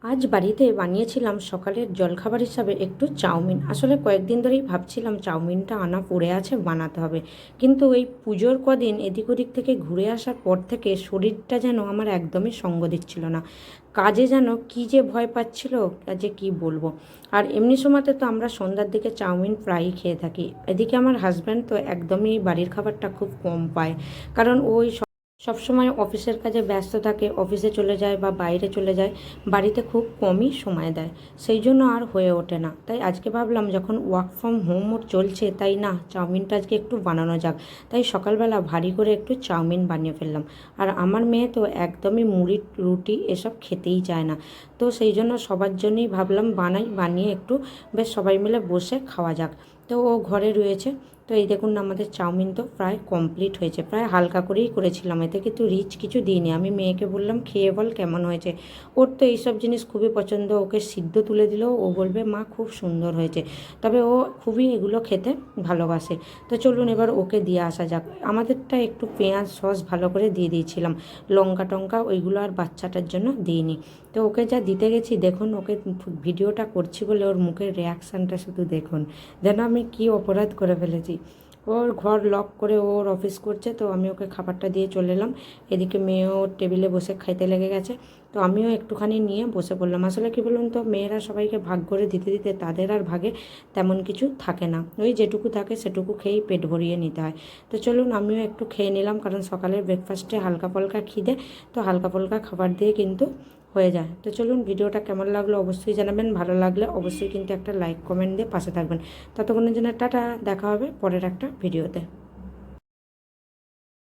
আজ বাড়িতে বানিয়েছিলাম সকালের জলখাবার হিসাবে একটু চাউমিন। আসলে কয়েকদিন ধরেই ভাবছিলাম চাউমিনটা আনা পড়ে আছে, বানাতে হবে। কিন্তু এই পুজোর কদিন এদিক ওদিক থেকে ঘুরে আসার পর থেকে শরীরটা যেন আমার একদমই সঙ্গ দিচ্ছিল না। কাজে যেন কী যে ভয় পাচ্ছিল, কাজে কি বলবো। আর এমনি সময়তে তো আমরা সন্ধ্যার দিকে চাউমিন প্রায়ই খেয়ে থাকি। এদিকে আমার হাজব্যান্ড তো একদমই বাড়ির খাবারটা খুব কম পায়, কারণ ওই সবসময় অফিসের কাজে ব্যস্ত থাকে, অফিসে চলে যায় বা বাইরে চলে যায়, বাড়িতে খুব কমই সময় দেয়। সেই জন্য আর হয়ে ওঠে না। তাই আজকে ভাবলাম যখন ওয়ার্ক ফ্রম হোম চলছে, তাই না চাউমিনটা আজকে একটু বানানো যাক। তাই সকালবেলা ভারী করে একটু চাউমিন বানিয়ে ফেললাম। আর আমার মেয়ে তো একদমই মুড়ি রুটি এসব খেতেই চায় না। তো সেই জন্য সবার জন্যই ভাবলাম বানিয়ে একটু বেশ সবাই মিলে বসে খাওয়া যাক। তো ও ঘরে রয়েছে। তো এই দেখুন না, আমাদের চাউমিন তো প্রায় কমপ্লিট হয়েছে। প্রায় হালকা করেই করেছিলাম, এতে কিন্তু রিচ কিছু দিইনি। আমি মেয়েকে বললাম খেয়ে বল কেমন হয়েছে। ওর তো এইসব জিনিস খুবই পছন্দ। ওকে সিদ্ধ তুলে দিলেও ও বলবে মা খুব সুন্দর হয়েছে। তবে ও খুবই এগুলো খেতে ভালোবাসে। তো চলুন এবার ওকে দিয়ে আসা যাক। আমাদেরটা একটু পেঁয়াজ সস ভালো করে দিয়ে দিয়েছিলাম, লঙ্কা টঙ্কা ওইগুলো আর বাচ্চাটার জন্য দিইনি। তো ওকে যা দিতে গেছি, দেখুন ওকে ভিডিওটা করছি বলে ওর মুখের রিয়াকশানটা শুধু দেখুন, যেন আমি কী অপরাধ করে ফেলেছি। ওর ঘর লক করে ওর অফিস করছে, তো আমি ওকে খাবারটা দিয়ে চলে এলাম। এদিকে মেয়েও টেবিলে বসে খাইতে লেগে গেছে। তো আমিও একটুখানি নিয়ে বসে পড়লাম। আসলে কী বলুন তো, মেয়েরা সবাইকে ভাগ করে দিতে দিতে তাদের আর ভাগে তেমন কিছু থাকে না। ওই যেটুকু থাকে সেটুকু খেয়েই পেট ভরিয়ে নিতে হয়। তো চলুন আমিও একটু খেয়ে নিলাম, কারণ সকালের ব্রেকফাস্টে হালকা পালকা খিদে, তো হালকা পালকা খাবার দিয়ে কিন্তু হয়ে যায়। তো চলুন, ভিডিওটা কেমন লাগলো অবশ্যই জানাবেন। ভালো লাগলে অবশ্যই কিন্তু একটা লাইক কমেন্ট দিয়ে পাশে থাকবেন। ততক্ষণের জন্য টাটা, দেখা হবে পরের একটা ভিডিওতে।